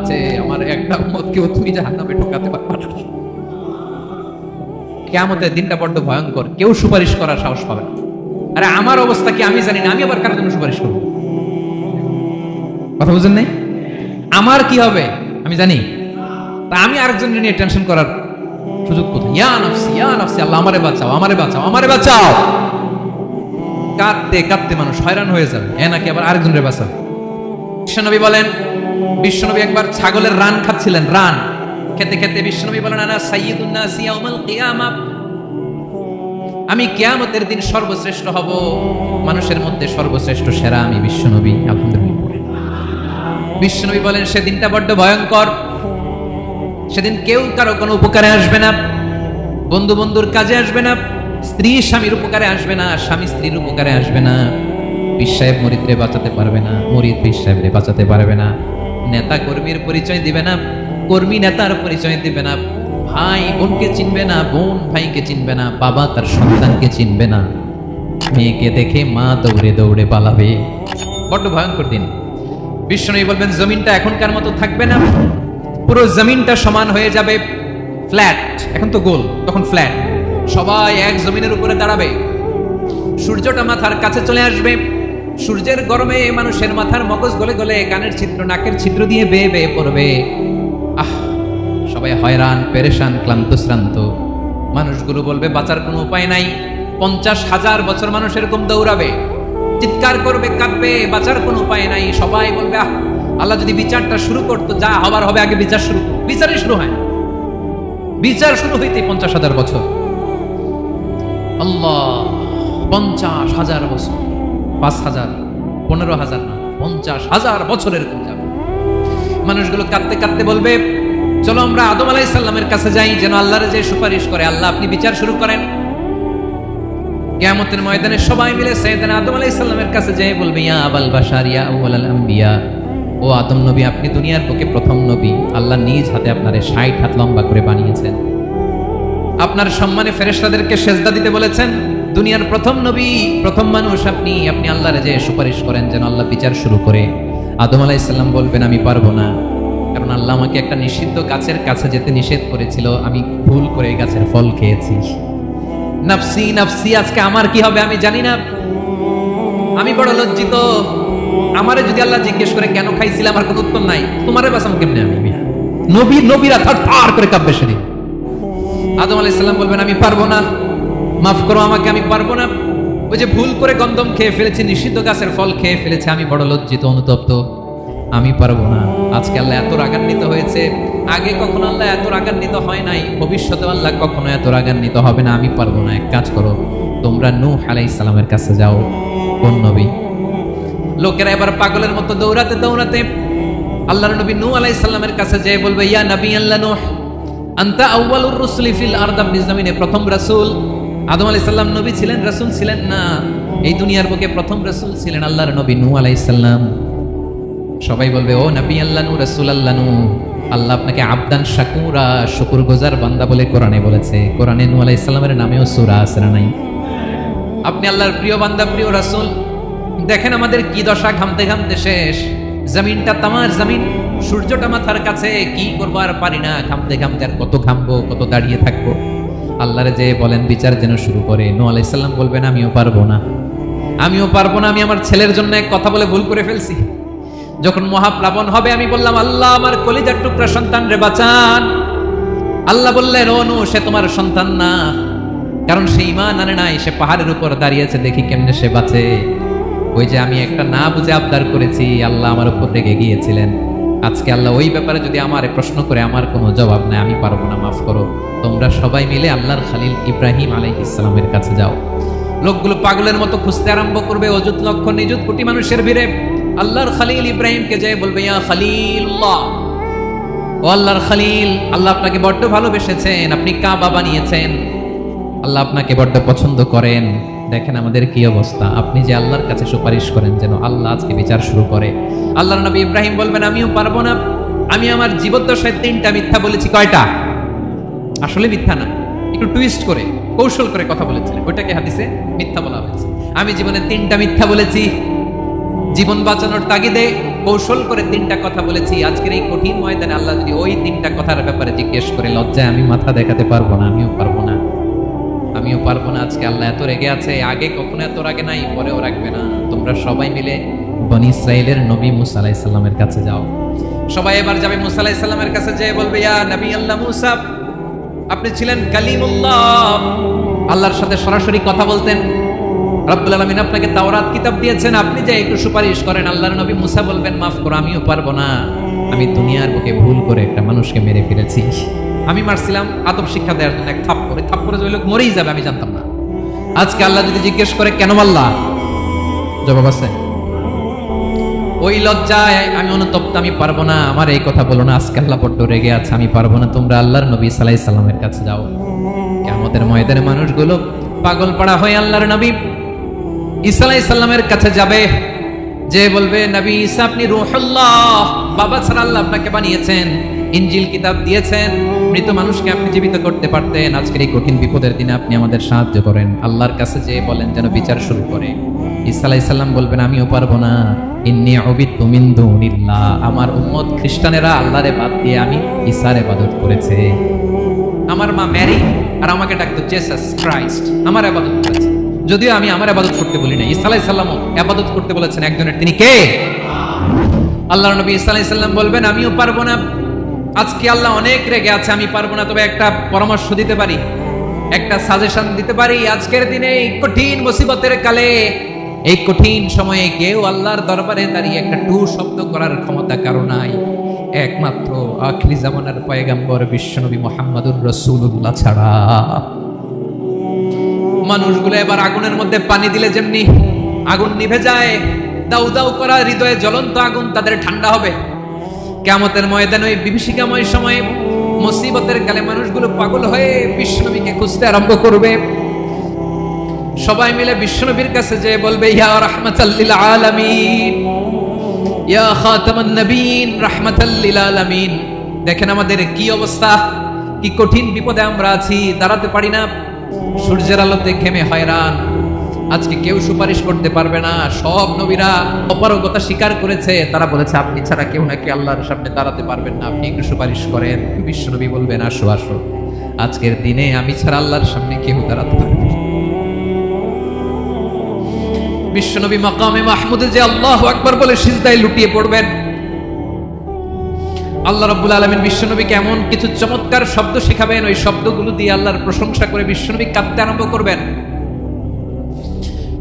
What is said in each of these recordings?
আছে, আমার একটা উম্মতকেও তুমি জাহান্নামে ঢোকাতে পারবে না। কিয়ামতের দিনটা বড্ড ভয়ঙ্কর, কেউ সুপারিশ করার সাহস পাবে না। আরে আমার অবস্থা কি আমি জানি না, আমি আবার কারোর জন্য সুপারিশ করবো? কথা বুঝেন নাই? আমার কি হবে আমি জানি, তা আমি আরেকজনের নিয়ে টেনশন করার সুযোগ কোথায়? ইয়া নাফসি ইয়া নাফসি, আল্লাহ আমারে বাঁচাও আমারে বাঁচাও আমারে বাঁচাও। কাঁদতে কাঁদতে মানুষ হয়রান হয়ে যাবে, এ নাকি আবার আরেকজনের বাঁচাও। বিশ্বনবী বলেন, বিশ্বনবী একবার ছাগলের রান খাচ্ছিলেন, রান খেতে খেতে বিশ্বনবী বলেন, আনা সাইয়্যিদুন নাসি ইয়াউমাল কিয়ামা, আমি কিয়ামতের দিন সর্বশ্রেষ্ঠ হব, মানুষের মধ্যে সর্বশ্রেষ্ঠ সেরা আমি বিশ্বনবী। আলহামদুলিল্লাহ। বিশ্বনবী বলেন সেদিনটা বড্ড ভয়ঙ্কর, সেদিন কেউ কারো কোনো উপকারে আসবে না, বন্ধু বন্ধুর কাজে আসবে না, স্ত্রী স্বামীর উপকারে আসবে না, স্বামী স্ত্রীর উপকারে আসবে না, পীর সাহেব মুরিদরে বাঁচাতে পারবে না, মুরিদ পীর সাহেবরে বাঁচাতে পারবে না, নেতা কর্মীর পরিচয় দিবে না, কর্মী নেতার পরিচয় দিবে না, ভাই বোনকে চিনবে না, বোন ভাইকে চিনবে না, বাবা তার সন্তানকে চিনবে না, মেয়েকে দেখে মা দৌড়ে দৌড়ে পালাবে। বড্ড ভয়ঙ্কর দিন। বিশ্বনবী বলবেন জমিনটা এখনকার মতো থাকবে না, পুরো জমিনটা সমান হয়ে যাবে, ফ্ল্যাট, এখন তো গোল, তখন ফ্ল্যাট, সবাই এক জমিনের উপরে দাঁড়াবে, সূর্যটা মাথার কাছে চলে আসবে, সূর্যের গরমে মানুষের মাথার মগজ গলে গলে কানের ছিদ্র নাকের ছিদ্র দিয়ে বেয়ে বেয়ে পড়বে। আহ, সবাই হয়রান পেরেশান ক্লান্ত শ্রান্ত, মানুষগুলো বলবে বাঁচার কোনো উপায় নাই। 50,000 বছর মানুষ এরকম দৌড়াবে, চিৎকার করবে, কাঁদবে, বাঁচার কোনো উপায় নাই। সবাই বলবে আহ, আল্লাহ যদি বিচারটা শুরু করতো, যা হবার হবে, আগে বিচার শুরু। বিচারই শুরু হয় না, বিচার শুরু হইতে 50,000 বছর। আল্লাহ, 50,000 বছর, 5,000, 15,000 না, 50,000 বছর এরকম যাবে। মানুষগুলো কাঁদতে কাঁদতে বলবে চলো আমরা আদম আলাইহিস সালামের কাছে যাই, যেন আল্লাহর যে সুপারিশ করে, আল্লাহ আপনি বিচার শুরু করেন। কিয়ামতের ময়দানে সবাই মিলে সাইয়েদনা আদম আলাইহিস সালামের কাছে যেয়ে বলবে ইয়া আবাল বাশার ইয়া আউয়ালাল আম্বিয়া, ও আদম নবী, আপনি দুনিয়ার বুকে প্রথম নবী, আল্লাহ নিজ হাতে আপনারে 60 হাত লম্বা করে বানিয়েছেন, আপনার সম্মানে ফেরেশতাদেরকে সেজদা দিতে বলেছেন, দুনিয়ার প্রথম নবী, প্রথম মানুষ আপনি, আপনি আল্লাহর যে সুপারিশ করেন যেন আল্লাহ বিচার শুরু করে। আদম আলাইহিস সালাম বলবেন আমি পারবো না, কারণ আল্লাহ আমাকে একটা নিষিদ্ধ গাছের কাছে যেতে নিষেধ করেছিল, আমি ভুল করে এই গাছের ফল খেয়েছি। নাফসি নাফসি, আজকে আমার কি হবে আমি জানি না, আমি বড় লজ্জিত, আমারে যদি আল্লাহ জিজ্ঞেস করে কেন খাইছিলাম, আমার কোনো উত্তর নাই, তোমারে বাঁচাবো কেমনে আমি? নবীরা থার করে কাঁপবে সেদিন। আদম আলাইহিস সালাম বলবেন আমি পারবো না, মাফ করো আমাকে, আমি পারবো না, ওই যে ভুল করে গন্ধম খেয়ে ফেলেছি, নিষিদ্ধ গাছের ফল খেয়ে ফেলেছে, আমি বড় লজ্জিত অনুতপ্ত, আমি পারবো না। আজকে আল্লাহ এত রাগান্বিত হয়েছে, আগে কখনো আল্লাহ এত রাগান্বিত হয় নাই, ভবিষ্যতে আল্লাহ কখনো এত রাগান্বিত হবে না, আমি পারবো না। এক কাজ করো, তোমরা নূহ আলাইহিস সালামের কাছে যাও। কোন নবী? লোকেরা এবার পাগলের মতো দৌড়াতে দৌড়াতে আল্লাহর নবী নূহ আলাইহিস সালামের কাছে যেয়ে বলবে ইয়া নবী আল্লাহ নূহ, আনতা আউয়ালুর রুসুলি ফিল আরদ, আপনি জমিনে প্রথম রাসূল। আদম আলাইহিস সালাম নবী ছিলেন, রাসূল ছিলেন না, এই দুনিয়ার বুকে প্রথম রাসূল ছিলেন আল্লাহর নবী নূহ আলাইহিস সালাম। সবাই বলবে ও নবী আল্লাহ নূহ, রাসূল আল্লাহ নূহ, আল্লাহ আপনাকে আবদান শাকুরা, শুকরগুজার বান্দা বলে কোরআনে বলেছে। কোরআনে নূহ আলাইহিস সালামের নামেও সূরা আছে না নাই? আপনি আল্লাহর প্রিয় বান্দা, প্রিয় রাসূল। দেখেন আমাদের কি দশা, ঘামতে ঘামতে শেষ, জমিনটা তামার জমিন, সূর্যটা মাথার কাছে, কি করবো আর পারি না, ঘামতে ঘামতে আর কত ঘামবো, কত দাঁড়িয়ে থাকবো। আল্লাহরে যে বলেন বিচার যেন শুরু করে। নূহ আলাইহিস সালাম বলবেন আমিও পারবো না, আমিও পারবো না, আমি আমার ছেলের জন্য এক কথা বলে ভুল করে ফেলছি। যখন মহাপ্লাবন হবে আমি বললাম আল্লাহ আমার কলিজার টুকরা সন্তান রে বাঁচান। আল্লাহ বললেন ও নূহ, সে তোমার সন্তান না, কারণ সে ঈমান আনে নাই, সে পাহাড়ের উপর দাঁড়িয়েছে, দেখি কেমনে সে বাঁচে। ওই যে আমি একটা না বুঝে আবদার করেছি, আল্লাহ আমার উপর রেগে গিয়েছিলেন। আজকে আল্লাহ ওই ব্যাপারে যদি আমারে প্রশ্ন করে, আমার কোনো জবাব নাই, আমি পারবো না, মাফ করো। তোমরা সবাই মিলে আল্লাহর খলিল ইব্রাহিম আলাইহিস সালামের কাছে যাও। লোকগুলো পাগলের মতো খুঁজতে আরম্ভ করবে, অযুত লক্ষ নিযুত কোটি মানুষের ভিড়ে আল্লাহর খলিল ইব্রাহিমকে যেয়ে বলবে ইয়া খলিলুল্লাহ, ও আল্লাহর খলিল, আল্লাহ আপনাকে বড্ড ভালোবেসেছেন, আপনি কাবা বানিয়েছেন, আল্লাহ আপনাকে বড্ড পছন্দ করেন। দেখেন আমাদের কি অবস্থা, আপনি যে আল্লাহর কাছে সুপারিশ করেন যেন আল্লাহ আজকে বিচার শুরু করে। আল্লাহর নবী ইব্রাহিম বলবেন আমিও পারবো না, আমি আমার জীবদ্দশায় 3টা মিথ্যা বলেছি। কয়টা? আসলে মিথ্যা না, একটু টুইস্ট করে কৌশল করে কথা বলেছিলেন, ওইটাকে হাদিসে মিথ্যা বলা হয়েছে। আমি জীবনে 3টা মিথ্যা বলেছি, জীবন বাঁচানোর তাগিদে কৌশল করে 3টা কথা বলেছি। আজকের এই কঠিন ময়দানে আল্লাহ যদি ওই 3টা কথার ব্যাপারে জিজ্ঞেস করে, লজ্জায় আমি মাথা দেখাতে পারবো না, আমিও পারবো না। আজকে আল্লাহ এত রেগে আছে, আগে কখনো এত রাগে নাই, পরেও রাখবে না। তোমরা সবাই মিলে বনি ইসরাইলের নবী মুসা আলাইহিস সালামের কাছে যাও। সবাই এবার যাবে মুসা আলাইহিস সালামের কাছে, যেয়ে বলবে, ইয়া নবী আল্লাহ মুসা, আপনি ছিলেন কালিমুল্লাহ, আল্লাহর সাথে সরাসরি কথা বলতেন। রব্বুল আলামিন আপনাকে তাওরাত কিতাব দিয়েছেন, আপনি যে একটু সুপারিশ করেন। আল্লাহর নবী মুসা বলবেন, মাফ করো, আমিও পারবো না। আমি দুনিয়ার বুকে ভুল করে একটা মানুষকে মেরে ফেলেছি। আমি মারছিলাম আদব শিক্ষা দেওয়ার জন্য, এক থাপ্পড়ে যে লোক মরেই যাবে আমি জানতাম না। আজকে আল্লাহ যদি জিজ্ঞেস করে কেন মারলা, জবাব আছে? ওই লজ্জায় আমি অনুতপ্ত, আমি পারবো না, আমার এই কথা বলো না। আজকে আল্লাহ বড্ড রেগে আছে, আমি পারবো না। তোমরা আল্লাহর নবী সাল্লাল্লাহু আলাইহি সাল্লামের কাছে যাও। কিয়ামতের ময়দানে মানুষগুলো পাগল পাড়া হয়ে আল্লাহর নবী ঈসা আলাইহিস সালামের কাছে যাবে, যে বলবে, নবী ঈসা আপনি রূহুল্লাহ, বাবা ছাড়া আল্লাহ আপনাকে বানিয়েছেন, ইনজিল কিতাব দিয়েছেন, মৃত মানুষকে আপনি জীবিত করতে পারতেন। আজকের এই কঠিন বিপদের দিনে আপনি আমাদের সাহায্য করেন। আল্লাহর কাছে যে বলেন যেন বিচার শুরু করে। ঈসা আলাইহিস সালাম বলবেন, আমিও পারবো না। ইন্নী উবিদতু মিন দুনিল্লাহ, আমার উম্মত খ্রিস্টানেরা আল্লাহরে বাদ দিয়ে আমি ঈসার ইবাদত করেছে। আমার মা ম্যারি আর আমাকে ডাকতো জেসাস ক্রাইস্ট, আমার ইবাদত করেছে। যদিও আমি আমার ইবাদত করতে বলি না, ঈসা আলাইহিস সালামও ইবাদত করতে বলেছেন একজনের, তিনি কে? আল্লাহর নবী ঈসা আলাইহিস সালাম বলবেন, আমিও পারবো না। আজকে আল্লাহ অনেক রেগে আছে, আমি পারবো না। তবে একটা পরামর্শ দিতে পারি, একটা সাজেশন দিতে পারি। আজকের দিনে এই কঠিন মুসিবতের কালে, এই কঠিন সময়ে কেউ আল্লাহর দরবারে দাঁড়িয়ে একটা টু শব্দ করার ক্ষমতা কারো নাই, একমাত্র আখিরি জামানার পয়গম্বর বিশ্বনবী মুহাম্মদুর রাসূলুল্লাহ ছাড়া। মানুষগুলো এবার আগুনের মধ্যে পানি দিলে যেমনি আগুন নিভে যায়, দাউ দাউ করা হৃদয়ে জ্বলন্ত আগুন তাদের ঠান্ডা হবে। কিয়ামতের ময়দানে ওই বিভীষিকাময় সময়ে, মুসিবতের কালে মানুষগুলো পাগল হয়ে বিশ্বনবীকে খুঁজতে আরম্ভ করবে। সবাই মিলে বিশ্বনবীর কাছে যেয়ে বলবে, ইয়া রাহমাতাল লিল আলামিন, ইয়া খাতামান নবীন, রাহমাতাল লিল আলামিন। দেখেন আমাদের কি অবস্থা, কি কঠিন বিপদে আমরা আছি, দাঁড়াতে পারি না, সূর্যের আলোতে ঘেমে হয়রান। আজকে কেউ সুপারিশ করতে পারবে না। সব নবীরা অপারগতা স্বীকার করেছে, তারা বলেছে আপনি ছাড়া কেউ নাকি আল্লাহর সামনে দাঁড়াতে পারবেন না, আপনি একটু সুপারিশ করেন। বিশ্বনবী বলবেন, আসো আসো, আজকের দিনে আমি ছাড়া আল্লাহর সামনে কেউ দাঁড়াতে পারবে না। বিশ্বনবী মাকামে মাহমুদে যে আল্লাহু আকবার বলে সিজদায় লুটিয়ে পড়বেন। আল্লাহ রাব্বুল আলামিন বিশ্বনবীকে এমন কিছু চমৎকার শব্দ শেখাবেন, ওই শব্দগুলো দিয়ে আল্লাহর প্রশংসা করে বিশ্বনবী কাঁদতে আরম্ভ করবেন।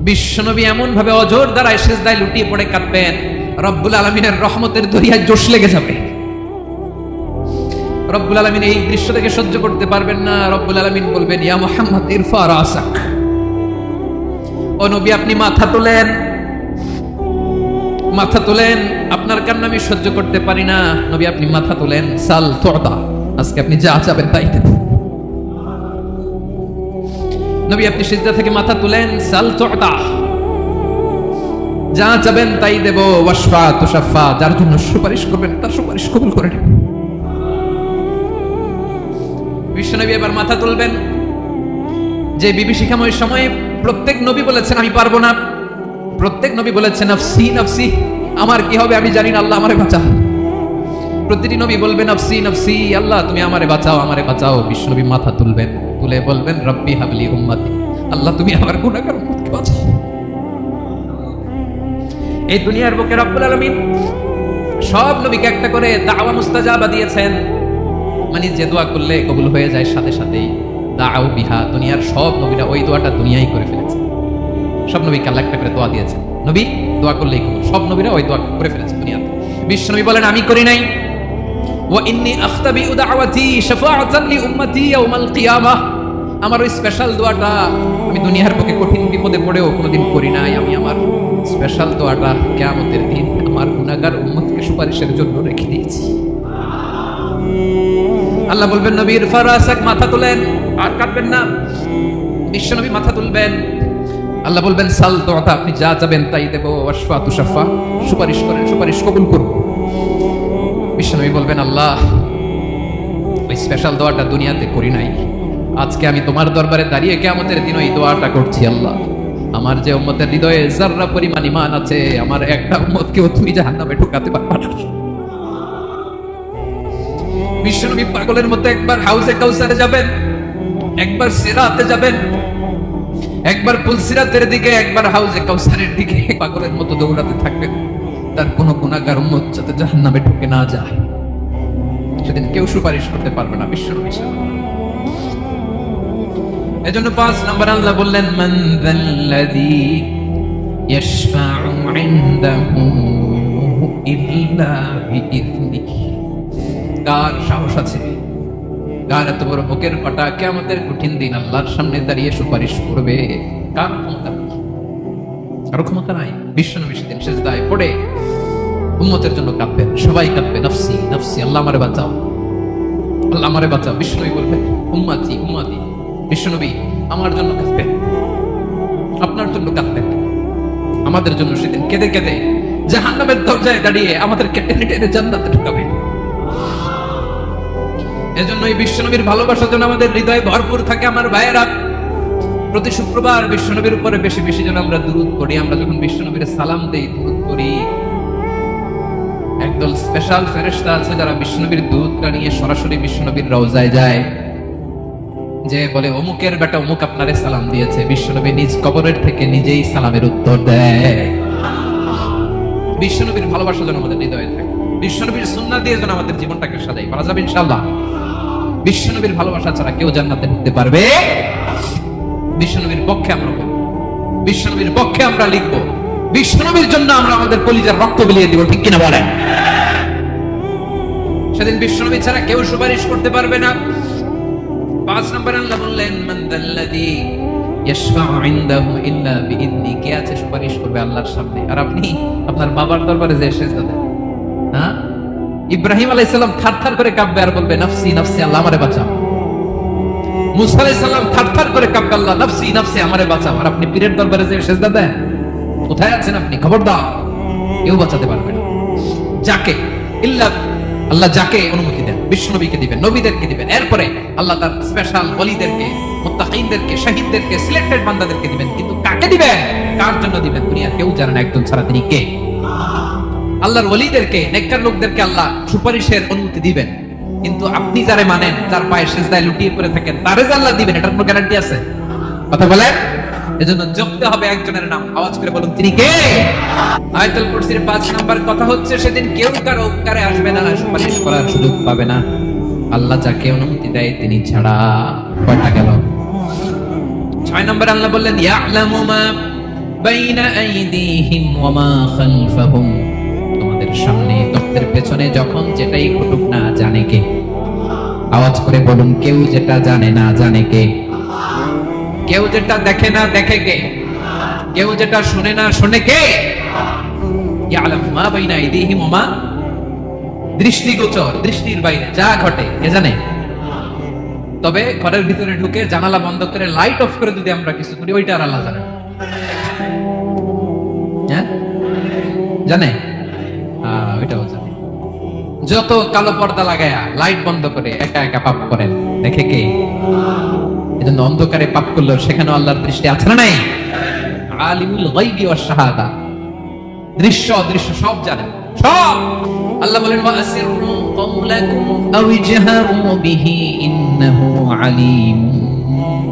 বিশ্বনবী এমন ভাবে অজর দ্বারায় সিজদায় লুটিয়ে পড়ে কাঁদবেন, রব্বুল আলামিনের রহমতের দরিয়ায় জোশ লেগে যাবে। রব্বুল আলামিন এই দৃশ্য থেকে সহ্য করতে পারবেন না। রব্বুল আলামিন বলবেন, ইয়া মুহাম্মদ ইরফা রাসাক, ও নবী আপনি মাথা তোলেন, মাথা তোলেন, আপনার কান্না আমি সহ্য করতে পারি না। নবী আপনি মাথা তোলেন, সাল তুতা, আজকে আপনি যা চাবেন তাই দেব। নবী আপনি সিজদা থেকে মাথা তুলেন, সাল তুতা, যা চাবেন তাই দেব। ওয়াশফা তুশাফা, যার জন্য সুপারিশ করবেন তার সুপারিশ কবুল করে নেব। বিশ্বনবী এবার মাথা তুলবেন। যে বিভীষিকাময় সময়ে প্রত্যেক নবী বলেছেন আমি পারবো না, প্রত্যেক নবী বলেছেন নফসি নফসি, আমার কি হবে আমি জানি না, আল্লাহ আমারে বাঁচাও। প্রতিটি নবী বলবেন নফসি নফসি, আল্লাহ তুমি আমারে বাঁচাও, আমারে বাঁচাও। বিশ্বনবী মাথা তুলবেন, তুলে বলবেন রব্বি হাবলি উম্মতি, আল্লাহ তুমি আমার গুনাহগার উম্মতকে বাঁচাও। এই দুনিয়ার বুকে রব্বুল আলামিন সব নবীকে একটা করে দাওয়া মুস্তাজাবা দিয়েছেন, মানে যে দোয়া করলে কবুল হয়ে যায় সাথে সাথেই। দাও বিহা, দুনিয়ার সব নবীরা ওই দোয়াটা দুনিয়ায় করে ফেলেছে। সব নবীকে আল্লাহ একটা করে দোয়া দিয়েছেন, নবী দোয়া করলেই কবুল। সব নবীরা ওই দোয়া করে ফেলেছে দুনিয়াতে। বিশ্বনবী বলেন আমি করি নাই। ওয়া ইন্নী আখতাবিউ দাওয়াতি শাফাআতান লি উম্মতি ইয়াউমাল কিয়ামাহ, আমার ওই স্পেশাল দোয়াটা আমি দুনিয়ার বুকে কঠিন বিপদে পড়েও কোনোদিন করি নাই। আমি আমার স্পেশাল দোয়াটা কিয়ামতের দিন আমার গুনাহগার উম্মতকে সুপারিশের জন্য রেখে দিয়েছি। আল্লাহ বলবেন নবীর ফারাসাক, মাথা তুলেন, আর কাটবেন না। বিশ্বনবী মাথা তুলবেন, আল্লাহ বলবেন সাল তুতা, আপনি যা চাবেন তাই দেব। ওয়াশফা তুশাফা, সুপারিশ করেন, সুপারিশ কবুল করব। বিশ্বনবী বলবেন আল্লাহ ওই স্পেশাল দোয়াটা দুনিয়াতে করি নাই, আজকে আমি তোমার দরবারে দাঁড়িয়ে কিয়ামতের দিন ওই দোয়াটা করছি। আল্লাহ আমার যে উম্মতের হৃদয়ে যাররা পরিমাণ ঈমান আছে, আমার একটা উম্মতকেও তুমি জাহান্নামে ঢোকাতে পারবা না। বিশ্বনবী পাগলের মতো একবার হাউজে কাউসারে যাবেন, একবার সিরাতে যাবেন, একবার পুলসিরাতের দিকে, একবার হাউজে কাউসারের দিকে পাগলের মতো দৌড়াতে থাকবেন। তার কোন গুনাহগার উম্মত যাতে জাহান্নামে ঢুকে না যায়, সেদিন কেউ সুপারিশ করতে পারবে না বিশ্বনবী সাল্লাল্লাহু আলাইহি ওয়াসাল্লাম। এজন্য 5 নম্বর আল্লাহ বললেন, মান যাল্লাযী ইয়াশফা'ু ইনদাহু ইল্লা বিইذনিহি। কার সাহস আছে, কার এত বড় বুকের ফাটা কিয়ামতের কঠিন দিন আল্লাহর সামনে দাঁড়িয়ে সুপারিশ করবে? কার ক্ষমতা? কারো ক্ষমতা নাই। বিশ্বনবী সেদিন সিজদায় পড়ে উম্মতের জন্য কাঁদবেন, সবাই কাঁদবে, নফসি নফসি, আল্লাহ আমারে বাঁচাও, আল্লাহ আমারে বাঁচাও। বিশ্বনবী বলবেন, উম্মতি উম্মতি। বিশ্বনবী আমার জন্য কাঁদবেন, আপনার জন্য কাঁদবেন, আমাদের জন্য সেদিন কেঁদে কেঁদে জাহান্নামের দরজায় দাঁড়িয়ে আমাদেরকে টেনে টেনে জান্নাতে ঢুকাবেন। এজন্য এই বিশ্বনবীর ভালোবাসা যেন আমাদের হৃদয়ে ভরপুর থাকে। আমার ভাইয়েরা, প্রতি শুক্রবার বিশ্বনবীর উপরে বেশি বেশি যেন আমরা দুরূদ পড়ি। আমরা যখন বিশ্বনবীর সালাম দেই, দুরূদ পড়ি, একদল স্পেশাল ফেরেশতা আছে যারা বিশ্বনবীর দুরূদটা নিয়ে সরাসরি বিশ্বনবীর রওজায় যায়, যে বলে অমুকের বেটা অমুক আপনারে সালাম দিয়েছে। বিশ্বনবী নিজ কবরের থেকে নিজেই সালামের উত্তর দেয়। বিশ্বনবীর ভালোবাসা যেন আমাদের হৃদয়ে থাকে, বিশ্বনবীর সুন্নাহ দিয়ে যেন আমাদের জীবনটাকে সাজাই। পারা যাবে ইনশাআল্লাহ। বিশ্বনবীর ভালোবাসা ছাড়া কেউ জান্নাতে ঢুকতে পারবে? বিশ্বনবীর পক্ষে আমরা বলবো, বিশ্বনবীর পক্ষে আমরা লিখবো, বিশ্বনবীর জন্য আমরা আমাদের কলিজার রক্ত বিলিয়ে দিব, ঠিক কিনা বলেন? সেদিন বিশ্বনবী ছাড়া কেউ সুপারিশ করতে পারবে না। 5 নম্বর আল্লাহ বললেন, মান যাল্লাযী ইয়াশফা'ু ইনদাহু ইল্লা বিইذনি। কে আছে সুপারিশ করবে আল্লাহর সামনে? আর আপনি আপনার বাবার দরবারে যে সিজদা দেন, হ্যাঁ, ইব্রাহিম আলাইহিস সালাম থারথার করে কাঁপবে আর বলবে, নফসি নফসি, আল্লাহ আমারে বাঁচাও। মুসা আলাইহিস সালাম থারথার করে কাঁপবে, আল্লাহ নফসি নফসি, আমারে বাঁচাও। আর আপনি পীরের দরবারে যে সিজদা দেন, কোথায় আছেন আপনি? খবরদার, কেউ বাঁচাতে পারবে না। যাকে ইল্লা আল্লাহ যাকে অনুমতি দেন, বিশ্বনবীকে দিবেন, নবীদেরকে দিবেন, এরপরে আল্লাহ তার স্পেশাল ওলিদেরকে, মুত্তাকিনদেরকে, শহীদদেরকে, সিলেক্টেড বান্দাদেরকে দিবেন। কিন্তু কাকে দিবেন, কার জন্য দিবেন, দুনিয়া কেউ জানে না একজন ছাড়া। তিনি কে? আল্লাহর ওলিদেরকে, নেককার লোকদেরকে আল্লাহ সুপারিশের অনুমতি দিবেন। কিন্তু আপনি যারে মানেন, যার পায়ে সিজদায় লুটিয়ে পড়ে থাকেন, তারে যে আল্লাহ দিবেন, এটার কোনো গ্যারান্টি আছে? কথা বলেন। এজন্য জপতে হবে একজনের নাম, আওয়াজ করে বলুন, তিনি কে? আয়াতুল কুরসির 5 নাম্বার কথা হচ্ছে, সেদিন কেউ কারো উপকারে আসবে না, সুপারিশ করার সুযোগ পাবে না। আল্লাহ যাকে অনুমতি দেয় তিনি ছাড়া। কয়টা গেল? 6 নম্বর আল্লাহ বললেন, ইয়ালামু মা বাইনা আইদিহিম ওয়া মা খালফাহুম। তোমাদের সামনে, তোমাদের পেছনে যখন যেটাই ঘটুক না, জানে কে? আওয়াজ করে বলুন, কেউ যেটা জানে না, জানে কে? কেউ যেটা দেখে না, দেখে কে? কেউ যেটা শুনে না, শুনে কে? ইয়ালামু মা বাইনা আইদিহিম ওয়া মা, দৃষ্টিগোচর, দৃষ্টির বাইরে যা ঘটে কে জানে? তবে ঘরের ভিতরে ঢুকে জানালা বন্ধ করে লাইট অফ করে যদি আমরা কিছু করি, ওইটা আর আল্লাহ জানে। হ্যাঁ, জানে? ওইটাও জানে। যত কালো পর্দা লাগায়া লাইট বন্ধ করে একা একা পাপ করেন, দেখে কে? এজন্য অন্ধকারে পাপ করলেও সেখানে আল্লাহর দৃষ্টি আছে না নাই? আলিমুল গায়বি ওয়াশ শাহাদা, দৃশ্য অদৃশ্য সব জানেন, সব। আল্লাহ বলেন, ওয়াসিররু কওলাকুম আও ইজহারু বিহি ইন্নাহু আলিমুম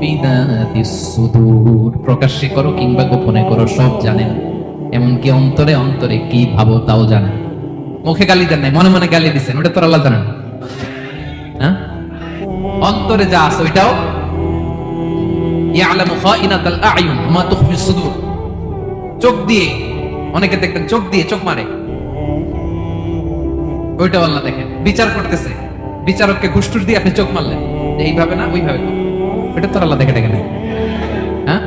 বিযাতিস সুদূর। প্রকাশ্যে করো কিংবা গোপনে করো, সব জানেন। এমনকি অন্তরে অন্তরে কি ভাবো তাও জানেন। মুখে গালি দেন নাই, মনে মনে গালি দিচ্ছেন, ওটা তো আল্লাহ জানেন। হ্যাঁ, অন্তরে যা আছে ওইটাও। ইয়ালামু খাইনাতাল আ'য়ুন ওয়া মা তুখফিস সুদূর। চোখ দিয়ে, অনেকে দেখবেন চোখ দিয়ে চোখ মারে, ওইটাও আল্লাহ দেখেন। বিচার করতেছে, বিচারককে ঘুষটুস দিয়ে আপনি চোখ মারলেন, এইভাবে না ওইভাবে, ওইটা তো আল্লাহ দেখে দেখে। হ্যাঁ,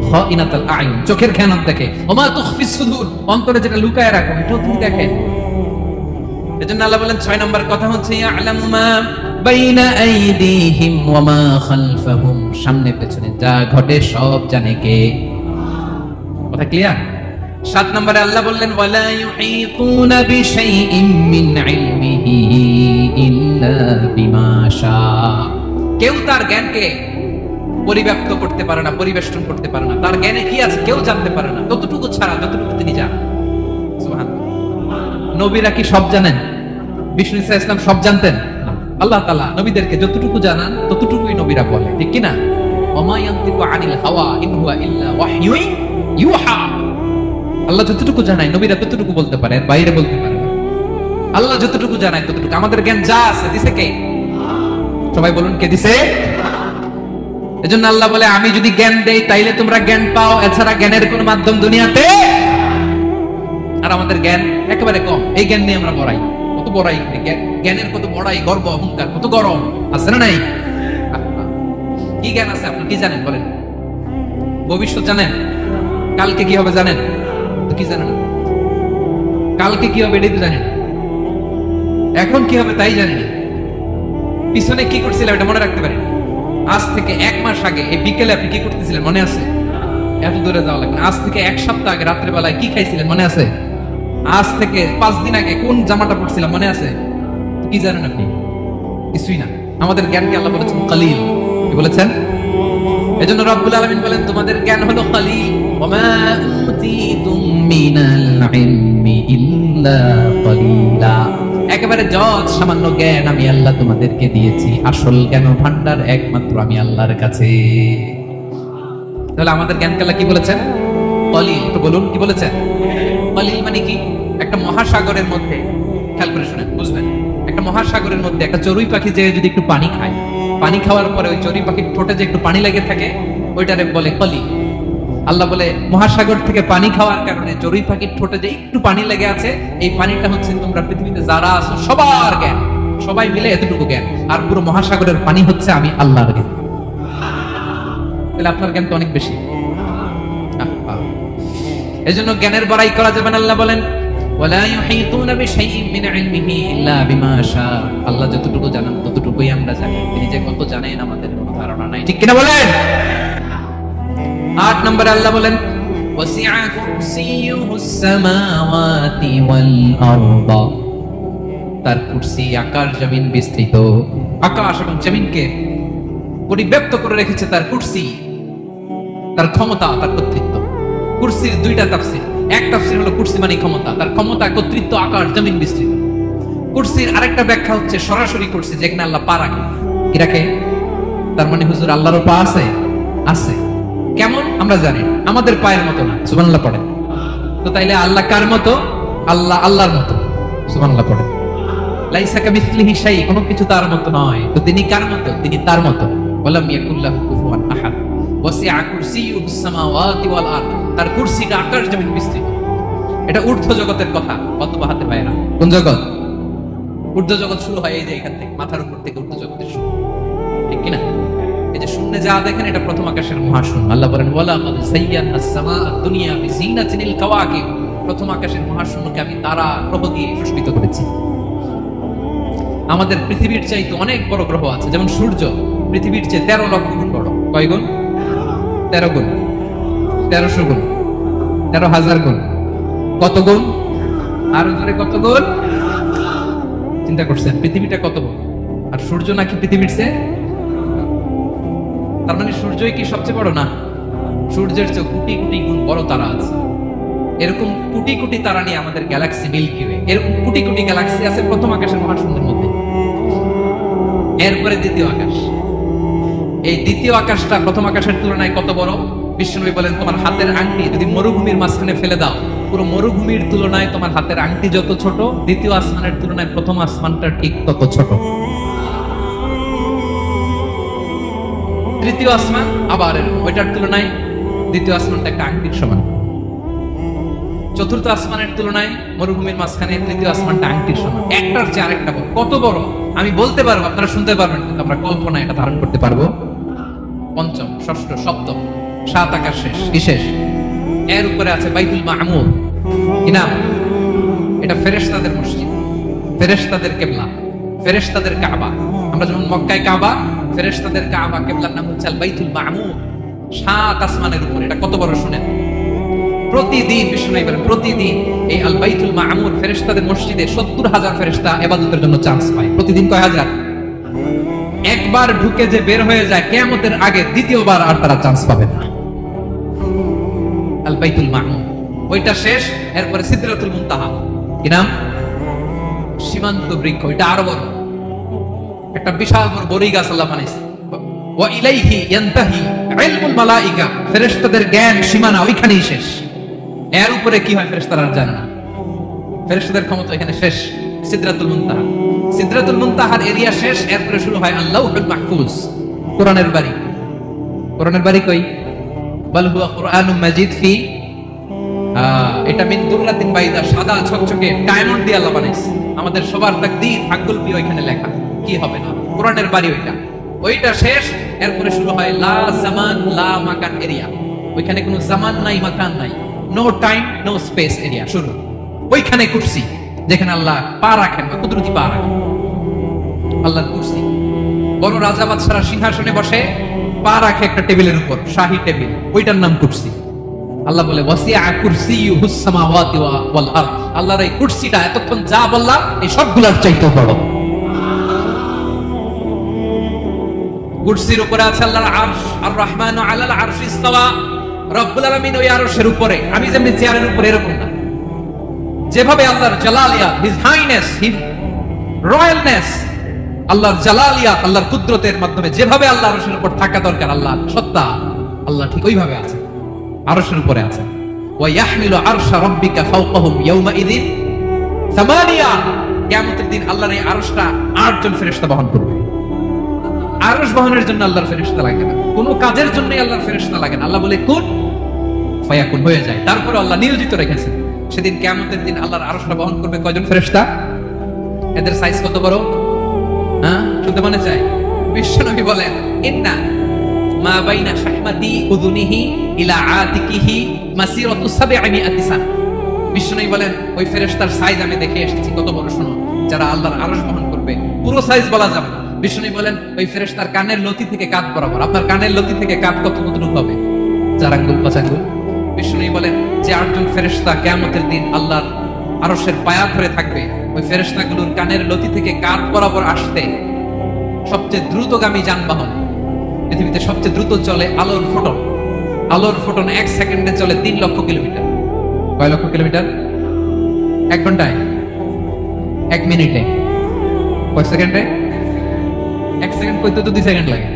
খাইনাতাল আ'য়ুন, চোখের খেয়ানত দেখে। ওয়া মা তুখফিস সুদূর, অন্তরে যেটা লুকায় রাখো এটাও তিনি দেখেন। এজন্য আল্লাহ বলেন 6 নম্বর কথা হচ্ছে, ইয়ালামু মা বাইনা আইদিহিম ওয়া মা খালফাহুম। সামনে পেছনে যা ঘটে সব জানে কে? কথা ক্লিয়ার? 7 নম্বরে আল্লাহ বললেন, ওয়ালা ইউহিতুনা বিশাইইম মিন ইলমিহি ইল্লা বিমা শা। কেউ তার জ্ঞানকে পরিব্যাপ্ত করতে পারে না, পরিবেষ্টন করতে পারে না, তার জ্ঞানে কি আছে কেউ জানতে পারে না, ততটুকু ছাড়া যতটুকু তিনি জানেন। সুবহানাল্লাহ। নবীরা কি সব জানেন? বিষ্ণু ঈসা ইসলাম সব জানতেন? আল্লাহ তাআলা নবীদেরকে যতটুকু জানান ততটুকুই নবীরা বলে, ঠিক কি না? ওমা ইয়ানতিকু আনিল হাওয়া ইন হুয়া ইল্লা ওয়াহয়ুন ইউহা। আল্লাহ যতটুকু জানায় নবীরা ততটুকু বলতে পারে, এর বাইরে বলতে পারে না। আল্লাহ যতটুকু জানায় ততটুকু। আমাদের জ্ঞান যা আছে দিছে কে? সবাই বলুন, কে দিছে? এজন্য আল্লাহ বলে আমি যদি জ্ঞান দেই তাইলে তোমরা জ্ঞান পাও, এছাড়া জ্ঞানের কোন মাধ্যম দুনিয়াতে। আর আমাদের জ্ঞান একেবারে কম, এই জ্ঞান নিয়ে আমরা বড়াই, কত বড়াই, জ্ঞানের কত বড়াই, গর্ব অহংকার, কত গরম আছে না নাই? কি জ্ঞান আছে? আপনি কি জানেন বলেন? ভবিষ্যৎ জানেন? কালকে কি হবে জানেন? তো কি জানেন? কালকে কি হবে এটাই তো জানেন। এখন কি হবে তাই জানি না। পিছনে কি করছিলাম এটা মনে রাখতে পারি না। আজ থেকে 1 মাস আগে এই বিকেলে আপনি কি করতেছিলেন মনে আছে? এত দূরে যাওয়া লাগবে না। আজ থেকে 1 সপ্তাহ আগে রাত্রে বেলায় কি খাইছিলেন মনে আছে? আজ থেকে 5 দিন আগে কোন জামাটা পরছিলাম মনে আছে? কি জানেন আপনি? কিছুই না। আমাদের জ্ঞানকে আল্লাহ বলেছেন কলিল। কি বলেছেন? এজন্য রব্বুল আলামিন বলেন তোমাদের জ্ঞান হলো কলিল। ওমা উতিতুম মিনাল ইলমি ইল্লা কলিলা। একেবারে যত সামান্য জ্ঞান আমি আল্লাহ তোমাদেরকে দিয়েছি, আসল জ্ঞান ভান্ডার একমাত্র আমি আল্লাহর কাছে। তাহলে আমাদের জ্ঞানকে আল্লাহ কি বলেছেন? কলিল। তো বলুন কি বলেছেন? কলিল মানে কি? একটা মহাসাগরের মধ্যে, খেয়াল করে শুনেন বুঝবেন, একটা মহাসাগরের মধ্যে একটা চড়ুই পাখি যে যদি একটু পানি খায়, পানি খাওয়ার পরে ওই চড়ুই পাখির ঠোঁটে যে একটু পানি লেগে থাকে ওইটারে বলে কলিল। আল্লাহ বলে মহাসাগর থেকে পানি খাওয়ার কারণে চড়ুই পাখির ঠোঁটে যে একটু পানি লেগে আছে, এই পানিটা হচ্ছে তোমরা পৃথিবীতে যারা আছো সবার জ্ঞান, সবাই মিলে এতটুকু জ্ঞান, আর পুরো মহাসাগরের পানি হচ্ছে আমি আল্লাহর জ্ঞান। তাহলে আপনার জ্ঞান তো অনেক বেশি। এজন্য জ্ঞানের বড়াই করা যাবে না। আল্লাহ বলেন ওয়ালা ইউহিতুনা বিশাইইন মিন ইলমিহি ইল্লা বিমা শা। আল্লাহ যতটুকু জানেন ততটুকুই আমরা জানি, তিনি যে কত জানেন আমাদের কোনো ধারণা নাই, ঠিক কিনা বলেন? 8 নম্বরে আল্লাহ বলেন ওয়াসিআ কুরসিয়ুহুস সামাওয়াতি ওয়াল আরদ। তার কুরসি আকাশ জমিন বিস্তৃত। আকাশ এবং জমিনকে পরিব্যাপ্ত করে রেখেছে তার কুরসি, তার ক্ষমতা, তার কর্তৃত্ব। কুরসির 2টা তাফসীর। এক তাফসীর হলো কুরসি মানে ক্ষমতা, তার ক্ষমতা, কর্তৃত্ব, আকাশ জমিন বিস্তৃত। কুরসির আরেকটা ব্যাখ্যা হচ্ছে সরাসরি কুরসি, যেখানে আল্লাহ পা রাখে। কি রাখে? তার মানে হুজুর আল্লাহরও পা আছে? আছে। কেমন আমরা জানি না, আমাদের পায়ের মতো না। সুবহানাল্লাহ পড়েন। তো তাইলে আল্লাহ কার মতো? আল্লাহ আল্লাহর মতো। সুবহানাল্লাহ পড়েন। লাইসা কামিসলিহি শাই, কোনো কিছু তার মতো নয়। তো তিনি কার মতো? তিনি তার মতো। ওয়ালাম ইয়াকুল্লাহু কুফুয়ান আহাদ। ওয়াসিআ কুরসিয়ুহুস সামাওয়াতি ওয়াল আরদ। তার কুরসিটা আকাশ জমিন বিস্তৃত। এটা ঊর্ধ্ব জগতের কথা, অথবা হাতে পায় না। কোন জগৎ? ঊর্ধ্ব জগৎ শুরু হয় এই যে এখান থেকে, মাথার উপর থেকে ঊর্ধ্ব জগতের শুরু, ঠিক কি না? এই যে শূন্যে যা দেখেন এটা প্রথম আকাশের মহাশূন্য। আল্লাহ বলেন ওয়ালা কাদ সাইয়্যানাস সামাআদ দুনিয়া বিজিনাতিল কাওয়াকিব। প্রথম আকাশের মহাশূন্যকে আমি তারা গ্রহ দিয়ে সুশোভিত করেছি। আমাদের পৃথিবীর চাইতে অনেক বড় গ্রহ আছে, যেমন সূর্য পৃথিবীর চেয়ে 13 লক্ষ গুণ বড়। কয় গুণ? 13 গুণ, 1300 গুণ, 13,000 গুণ। কত গুণ? আরো জোরে কত গুণ? চিন্তা করছেন পৃথিবীটা কত বড়, আর সূর্য নাকি পৃথিবীর চেয়ে? তার মানে সূর্যই কি সবচেয়ে বড়? না, সূর্যের চেয়ে কোটি কোটি গুণ বড় তারা আছে। এরকম কোটি কোটি তারা নিয়ে আমাদের গ্যালাক্সি মিল্কি ওয়ে। এরকম কোটি কোটি গ্যালাক্সি আছে প্রথম আকাশের মহাশূন্যের মধ্যে। এরপরে দ্বিতীয় আকাশ। এই দ্বিতীয় আকাশটা প্রথম আকাশের তুলনায় কত বড়? বিশ্বনবী বলেন তোমার হাতের আংটি যদি মরুভূমির মাঝখানে ফেলে দাও, পুরো মরুভূমির তুলনায় তোমার হাতের আংটি যত ছোট, দ্বিতীয় আসমানের তুলনায় প্রথম আসমানটা ঠিক তত ছোট। তৃতীয় আসমান আবার এরকম, ওইটার তুলনায় দ্বিতীয় আসমানটা একটা আংটির সমান। চতুর্থ আসমানের তুলনায় মরুভূমির মাঝখানে তৃতীয় আসমানটা আংটির সমান। একটার চেয়ে আরেকটা বড়। কত বড় আমি বলতে পারবো, আপনারা শুনতে পারবেন, কিন্তু আমরা কল্পনা এটা ধারণ করতে পারবো। পঞ্চম, ষষ্ঠ, সপ্তম, 7 আকাশ শেষ। কি শেষ? এর উপরে আছে বাইতুল মামুর। কি নাম? এটা ফেরেশতাদের মসজিদ, ফেরেশতাদের কিবলা, ফেরেশতাদের কাবা। আমরা যেমন মক্কায় কাবা, ফেরেশতাদের কাবা কিবলার নাম হচ্ছে আল বাইতুল মামুর। 7 আসমানের উপরে। এটা কত বড় শুনেন। প্রতিদিন বিষ্ণু বলেন প্রতিদিন এই আল বাইতুল মামুর ফেরেশতাদের মসজিদে 70,000 ফেরেশতা ইবাদতের জন্য চান্স পায়। প্রতিদিন কয় হাজার? 1 একবার ঢুকে যে বের হয়ে যায় কিয়ামতের আগে দ্বিতীয়বার আর তারা চান্স পাবে না। আল বাইতুল মামুর ওইটা শেষ, এরপরে সিদরাতুল মুনতাহা, কি নাম? সীমান্ত বৃক্ষ। ওইটা আরো বড়, একটা বিশাল বড় বড়ই গাছ আল্লাহ বানাইছে। ওয়া ইলাইহি ইয়ানতাহি ইলমুল মালাইকা, ফেরেশতাদের জ্ঞান সীমানা ওইখানেই শেষ। এর উপরে কি হয় ফেরেশতারা আর জানে না। ফেরেশতাদের ক্ষমতা এখানে শেষ। সিদরাতুল মুনতাহা, সিদরাতুল মুনতাহার এরিয়া শেষ, এরপরে শুরু হয় আল্লাহুল মাহফুজ, কোরআনের বাড়ি। কোরআনের বাড়ি কই? বাল হুয়া কুরআনুম মাজিদ ফি, এটা মিন দুররাতিন বাইদা, সাদা ঝকঝকে ডায়মন্ড দিয়ে আল্লাহ বানাইছে। আমাদের সবার তাকদীর ভাগ্যলিপি ওইখানে লেখা, কি হবে না। কোরআনের বাড়ি ওইটা, ওইটা শেষ। এরপরে শুরু হয় লা জামান লা মাকান এরিয়া। ওইখানে কোনো জামান নাই, মাকান নাই, no time no space area শুরু। ওইখানে কুরসি, যেখানে আল্লাহ পা রাখেন বা কুদরতি পা রাখেন, আল্লাহর কুরসি। বড় রাজা বাদশারা সিংহাসনে বসে পা রাখে একটা টেবিলের উপর, শাহী টেবিল, ওইটার নাম কুরসি। আল্লাহ বলে ওয়াসিআ কুরসিয়ুহুস সামাওয়াতি ওয়াল আরদ, আল্লাহর এই কুরসিটা এতক্ষণ যা বললাম এই সবগুলোর চাইতে বড়। কুরসির উপরে আছে আল্লাহর আরশ, আর রহমানু আলাল আরশি ইসতাওয়া, রব্বুল আলামিন ওই আরশের উপরে। আমি যেমনি চেয়ারের উপরে এরকম না, যেভাবে আল্লাহর জালালিয়া, হিজ হাইনেস, হিজ রয়্যালনেস, আল্লাহর জালালিয়া, আল্লাহর কুদরতের মাধ্যমে যেভাবে আল্লাহ আরশের উপর থাকা দরকার, আল্লাহর সত্তা, আল্লাহ ঠিক ওইভাবে আছে, আরশের উপরে আছে। ওয়া ইয়াহমিলু আরশা রাব্বিকা ফাওকাহুম ইয়াওমাইযিন সামানিয়া, কিয়ামতের দিন আল্লাহর এই আরশটা 8 জন ফেরেশতা বহন করবে। আরশ বহনের জন্য আল্লাহর ফেরেশতা লাগে না, কোনো কাজের জন্যই আল্লাহর ফেরেশতা লাগে না। আল্লাহ বলে কুন ফায়াকুন, হয়ে যায়। তারপরে আল্লাহ নিয়োজিত রেখেছেন। সেদিন কিয়ামতের দিন আল্লাহর আরশটা বহন করবে কয়জন ফেরেশতা? এদের সাইজ কত বড়? হ্যাঁ, শুনতে মনে চায়? বিশ্বনবী বলেন ইন্না মা বাইনা শাহমাতি উযুনিহি ইলা আতিকিহি মাসিরাতু 700 সানা। বিশ্বনবী বলেন ওই ফেরেশতার সাইজ আমি দেখে এসেছি কত বড়, শুনো, যারা আল্লাহর আরশ বহন করবে। পুরো সাইজ বলা যাবে না। বিশ্বনবী বলেন ওই ফেরেশতার কানের লতি থেকে কাঁধ বরাবর। আপনার কানের লতি থেকে কাঁধ কতটুকু হবে? 4 আঙ্গুল 5 আঙ্গুল। বিশ্বনবী বলেন যে 8 জন ফেরেশতা কিয়ামতের দিন আল্লাহর আরশের পায়া ধরে থাকবে, ওই ফেরেশতাগুলোর কানের লতি থেকে কাঁধ বরাবর আসতে সবচেয়ে দ্রুতগামী যানবাহন, পৃথিবীতে সবচেয়ে দ্রুত চলে আলোর ফোটন। আলোর ফোটন 1 সেকেন্ডে চলে 3 লক্ষ কিলোমিটার। কয় লক্ষ কিলোমিটার? 1 ঘন্টায়? 1 মিনিটে? কয় সেকেন্ডে? 1 সেকেন্ড কইতে তো 2 সেকেন্ড লাগে।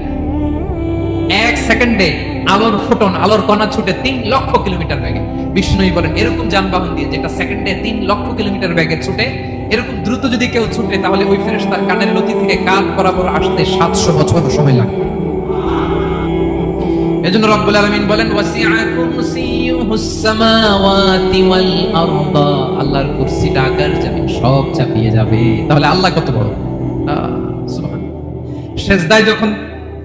1 সেকেন্ডে আলোর ফোটন, আলোর কণা ছুটে 3 লক্ষ কিলোমিটার বেগে। বিষ্ণুই বলেন এরকম যানবাহন দিয়ে, যেটা সেকেন্ডে 3 লক্ষ কিলোমিটার বেগে ছুটে, এরকম দ্রুত যদি কেউ ছুটে, তাহলে ওই ফেরেশতার কানের লতি থেকে কাঁধ বরাবর আসতে 700 বছর সময় লাগবে। এজন্য রব্বুল আলামিন বলেন ওয়াসিআ কুরসিয়ুহুস সামাওয়াতি ওয়াল আরদ, আল্লাহর কুরসিটা আকাশ জমিন সব চাপিয়ে যাবে। তাহলে আল্লাহ কত বড়! সুবহানাল্লাহ। সেজদায় যখন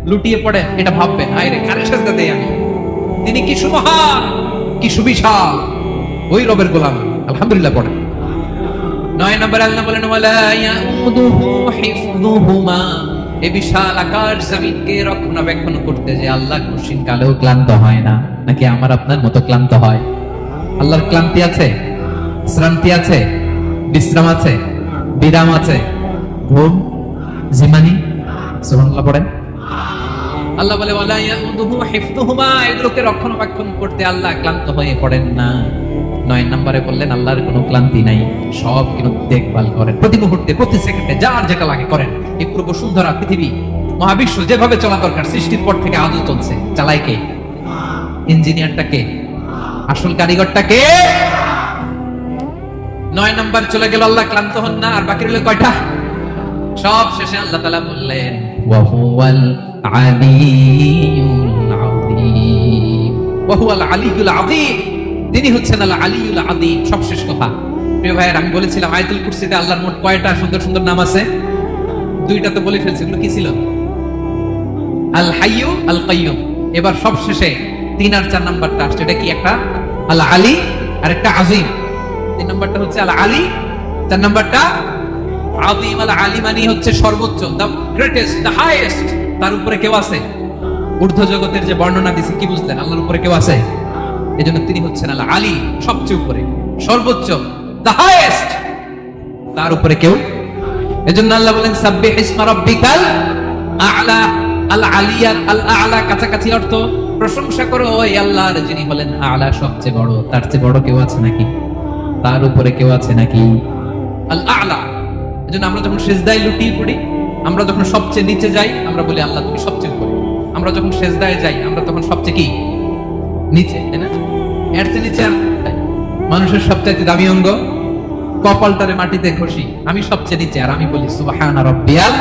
লুটিয়ে পড়ে এটা ভাববেন, আরে কারে সেজদা দেই আমি, তিনি কি সুমহান, কি সুবিশাল, ওই রবের গোলাম। আলহামদুলিল্লাহ পড়েন। 9 নম্বর আল্লাহ বলেন ওয়ালা ইয়াউদুহু হিফযুহুমা, এই বিশাল আকাশ জমিনকে রক্ষণাবেক্ষণ করতে যে আল্লাহ কঠিন কালেও ক্লান্ত হয় না। নাকি আমার আপনার মতো ক্লান্ত হয়? আল্লাহর ক্লান্তি আছে, শ্রান্তি আছে, বিশ্রাম আছে, বিরাম আছে, ঘুম, জিমানি? সুবহানাল্লাহ পড়েন। আল্লাহ বলে ওয়ালা ইয়াউদুহু হিফযুহুমা, এগুলোকে রক্ষণাবেক্ষণ করতে আল্লাহ ক্লান্ত হয়ে পড়েন না। 9 নম্বরে বললেন আল্লাহর কোনো ক্লান্তি নাই, সব কিন্তু দেখভাল করেন, প্রতি মুহূর্তে প্রতি সেকেন্ডে যার যেটা লাগে করেন। এই পুরো বসুন্ধরা, পৃথিবী, মহাবিশ্ব যেভাবে চলা দরকার সৃষ্টির পর থেকে আজও চলছে। চালায় কে? ইঞ্জিনিয়ারটা কে? আসল কারিগরটা কে? 9 নম্বর চলে গেল, আল্লাহ ক্লান্ত হন না। আর বাকি রইল কয়টা? সব শেষে আল্লাহ তাআলা বললেন ওয়া হুয়াল আলিয়ুল আযীম, ওয়া হুয়াল আলিয়ুল আযীম, তিনি হচ্ছেন আল আলিয়ুল আযীম। সবশেষ কথা প্রিয় ভাইয়ের, আমি বলেছিলাম আয়াতুল কুরসিতে আল্লাহর মোট কয়টা সুন্দর সুন্দর নাম আছে? 2টা তো বলে ফেলছি। এগুলো কি ছিল? আল হাইয়্যু, আল কাইয়্যুম। এবার সবশেষে 3 আর 4 নাম্বারটা আসছে। এটা কি? একটা আল আলী আর একটা আযীম। 3 নাম্বারটা হচ্ছে আল আলী, 4 নাম্বারটা আযীম। আল আলী মানে হচ্ছে সর্বোচ্চ, দ্য গ্রেটেস্ট, দ্য হাইয়েস্ট। তার উপরে কেউ আছে? ঊর্ধ্ব জগতের যে বর্ণনা দিছি, কি বুঝলেন? আল্লাহর উপরে কেউ আছে? এজন্য তিনি হচ্ছেন আল আলী, সবচেয়ে উপরে, সর্বোচ্চ, দ্য হাইয়েস্ট। তার উপরে কেউ? এজন্য আল্লাহ বলেন সাব্বিহ ইসমা রাব্বিকাল আ'লা, আল আলিয়া, আল আ'লা কাছাকাছি অর্থ। প্রশংসা করো ওই আল্লাহর যিনি হলেন আ'লা, সবচেয়ে বড়। তার চেয়ে বড় কেউ আছে নাকি? তার উপরে কেউ আছে নাকি? আল আ'লা। এজন্য আমরা যখন সিজদায় লুটিয়ে পড়ি, আমরা যখন সবচেয়ে নিচে যাই, আমরা বলি আল্লাহ তুমি সবচেয়ে উপরে। আমরা যখন সিজদায় যাই, আমরা তখন সবচেয়ে কি? নিচে, তাই না? এর চেয়ে নিচে আর মানুষের সবচেয়ে দামি অঙ্গ কপালটারে মাটিতে ঘষি, আমি সবচেয়ে নিচে, আর আমি বলি সুবহানা রাব্বিয়াল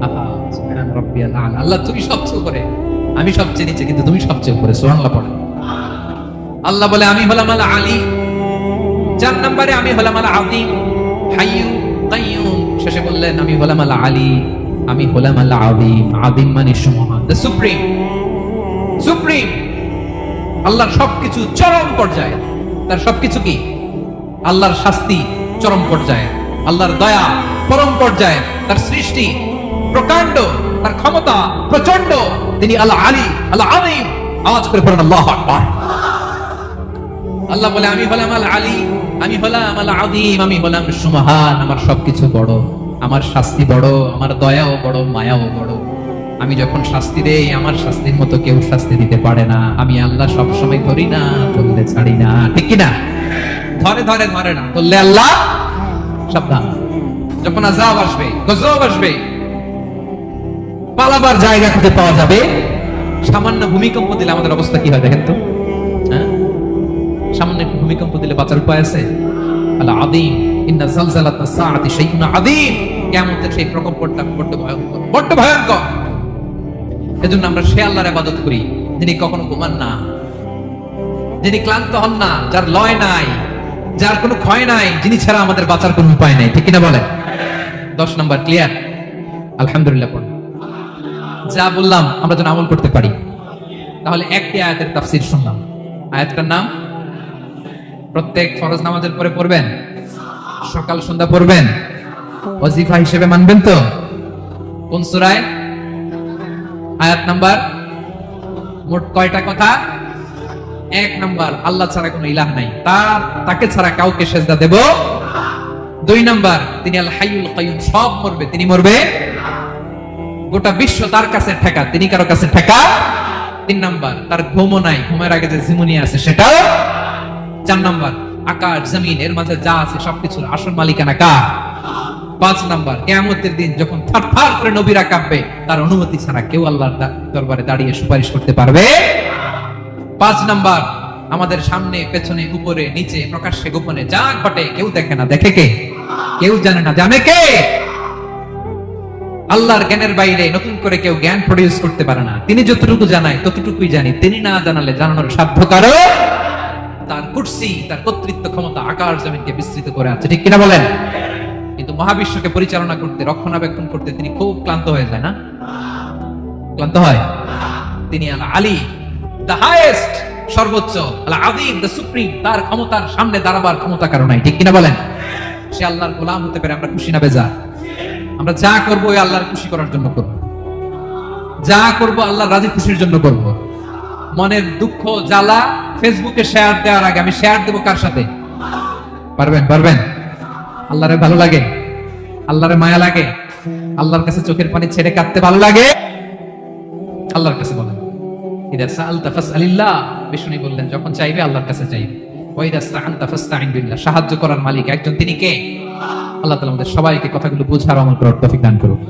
আ'লা, সুবহানা রাব্বিয়াল আ'লা। আল্লাহ তুমি সবচেয়ে উপরে, আমি সবচেয়ে নিচে, কিন্তু তুমি সবচেয়ে উপরে। সুবহানাল্লাহ পড়ে। আল্লাহ বলে আমি হলাম আল আলী। 4 নম্বরে আমি হলাম আল আযীম, হাইয়্যু কাইয়্যুম। শেষে বললেন আমি হলাম আল আলী, আমি হলাম আল আযীম। আযীম মানে মহান, দ্য সুপ্রিম। সুপ্রিম আল্লাহর সবকিছু চরম পর্যায়ে। তার সবকিছু কি? আল্লাহর শাস্তি চরম পর্যায়ে, আল্লাহর দয়া পরম পর্যায়ে, তার সৃষ্টি প্রকাণ্ড, তার ক্ষমতা প্রচন্ড। তিনি আল আলী, আল আযীম। আওয়াজ করে পড়েন আল্লাহু আকবার। আল্লাহ বলে আমি হলাম আল আলী, আমি হলাম আল আযীম, আমি হলাম সুমহান। আমার সবকিছু বড়, আমার শাস্তি বড়, আমার দয়াও বড়, মায়াও বড়। আমি যখন শাস্তি দেই, আমার শাস্তির মতো কেউ শাস্তি দিতে পারে না। আমি আল্লাহ সব সময় ধরি না, ধরলে ছাড়ি না, ঠিক কি না? ধরে ধরে ধরে না, ধরলে আল্লাহ সাবধান। যখন আযাব আসবে, গজব আসবে, পালাবার জায়গা খুঁজে পাওয়া যাবে। সামান্য ভূমিকম্প দিলে আমাদের অবস্থা কি হয় দেখেন তো? হ্যাঁ, সামান্য একটু ভূমিকম্প দিলে বাঁচার উপায় আছে? আল আযীম, ইন্না যালযালাতাস সাআতি শাইউন আযীম। কিয়ামতের সেই প্রকম্পটা বড্ড ভয়ঙ্কর, বড্ড ভয়ঙ্কর। এজন্য আমরা সে আল্লাহর ইবাদত করি যিনি কখনো ঘুমান না, যিনি ক্লান্ত হন না, যার লয় নাই, যার কোনো ক্ষয় নাই, যিনি ছাড়া আমাদের বাঁচার কোনো উপায় নাই, ঠিক কিনা বলেন? 10 নম্বর ক্লিয়ার? আলহামদুলিল্লাহ পড়ুন। যা বললাম আমরা যেন আমল করতে পারি। তাহলে একটি আয়াতের তাফসীর শুনলাম। আয়াতটার নাম প্রত্যেক ফরজ নামাজের পরে পড়বেন, সকাল সন্ধ্যা পড়বেন, ওয়াজিফা হিসেবে মানবেন তো? কোন সূরায়? আয়াত নাম্বার মোট কয়টা কথা? 1 নাম্বার, আল্লাহ ছাড়া কোনো ইলাহ নাই, তাকে ছাড়া কাউকে সেজদা দেব। 2 নাম্বার, তিনি আল হাইয়ুল কাইয়্যুম, সব মরবে, তিনি মরবে। গোটা বিশ্ব তার কাছে ঠেকা, তিনি কারো কাছে ঠেকা। 3 নাম্বার, তার ঘুমও নাই, ঘুমের আগে যে জীবনী আছে সেটাও। 4 নাম্বার, আকাশ জমিন এর মাঝে যা আছে সবকিছুর আসল মালিকানা কার? 5 নাম্বার, কিয়ামতের দিন যখন থারথার করে নবীরা কাঁপবে, তার অনুমতি ছাড়া কেউ আল্লাহর দরবারে দাঁড়িয়ে সুপারিশ করতে পারবে। 5 নাম্বার, আমাদের সামনে পেছনে উপরে নিচে প্রকাশ্যে গোপনে যা ঘটে কেউ দেখে না, দেখে কে? কেউ জানে না, জানে কে? আল্লাহর জ্ঞানের বাইরে নতুন করে কেউ জ্ঞান প্রডিউস করতে পারে না। তিনি যতটুকু জানায় ততটুকুই জানি, তিনি না জানালে জানানোর সাধ্য কারো। তার কুরসি, তার কর্তৃত্ব ক্ষমতা আকাশ জমিনকে বিস্তৃত করে আছে, ঠিক কিনা বলেন? কিন্তু মহাবিশ্বকে পরিচালনা করতে, রক্ষণাবেক্ষণ করতে তিনি খুব ক্লান্ত হয়ে যায় না? ক্লান্ত হয়। তিনি আল আলী, দ্য হাইয়েস্ট, সর্বোচ্চ, আল আযীম, দ্য সুপ্রিম। তার ক্ষমতার সামনে দাঁড়াবার ক্ষমতা কারো নাই, ঠিক কিনা বলেন? সে আল্লাহর গোলাম হতে পারে, আমরা খুশি না বেজার? আমরা যা করবো ওই আল্লাহর খুশি করার জন্য করব, যা করবো আল্লাহর রাজি খুশির জন্য করব। মনের দুঃখ জ্বালা ফেসবুকে শেয়ার দেওয়ার আগে আমি শেয়ার দেবো কার সাথে? পারবেন? পারবেন? আল্লাহরে ভালো লাগে, আল্লাহরে মায়া লাগে, আল্লাহর কাছে চোখের পানি ছেড়ে কাঁদতে ভালো লাগে? আল্লাহর কাছে বলেন, ইদা সাআলতা ফাসআলিল্লাহ। বিষ্ণু বললেন যখন চাইবে আল্লাহর কাছে চাইবে। ওয়া ইদা ইসতাআনতা ফাসতাঈন বিল্লাহ। সাহায্য করার মালিক একজন, তিনি কে? আল্লাহ তাআলা আমাদের সবাইকে কথাগুলো বুঝার আমল করার তৌফিক দান করুন।